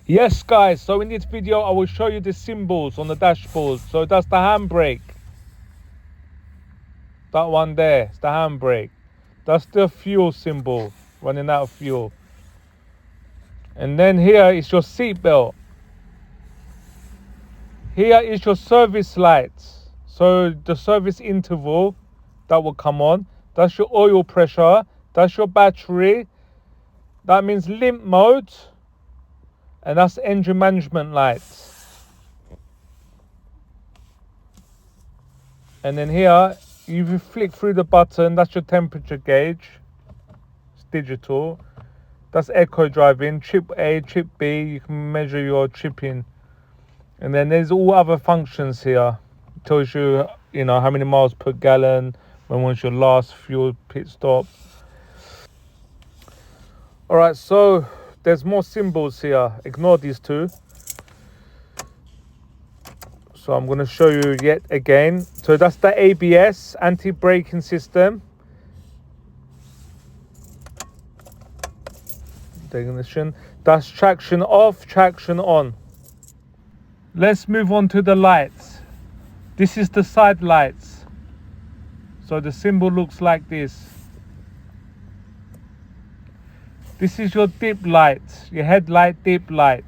Yes guys, so in this video I will show you the symbols on the dashboard. So that's the handbrake, that one there is the handbrake. That's the fuel symbol, running out of fuel. And then here is your seat belt. Here is your service lights, so the service interval that will come on. That's your oil pressure, that's your battery, that means limp mode, and that's engine management lights. And then here, if you flick through the button, that's your temperature gauge. It's digital. That's eco driving, chip A, chip B, you can measure your chipping. And then there's all other functions here. It tells you, how many miles per gallon, when was your last fuel pit stop. All right, so there's more symbols here. Ignore these two. So I'm going to show you yet again. So that's the ABS, anti-braking system. Ignition. That's traction off, traction on. Let's move on to the lights. This is the side lights. So the symbol looks like this. This is your dip light, your headlight dip light.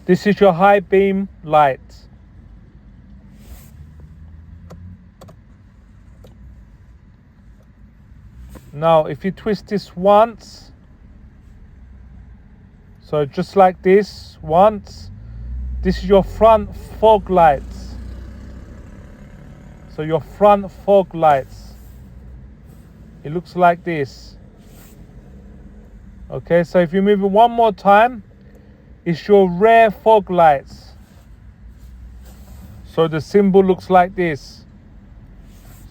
This is your high beam light. Now, if you twist this once, so just like this, once, this is your front fog lights. So your front fog lights. It looks like this. Okay, so if you move it one more time, it's your rear fog lights. So the symbol looks like this.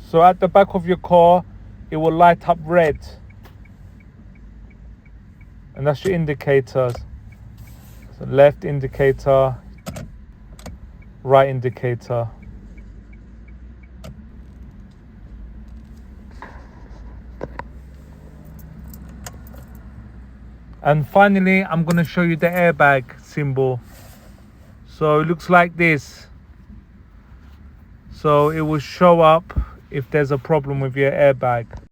So at the back of your car, it will light up red. And that's your indicators. So left indicator, right indicator. And finally, I'm going to show you the airbag symbol. So it looks like this. So it will show up if there's a problem with your airbag.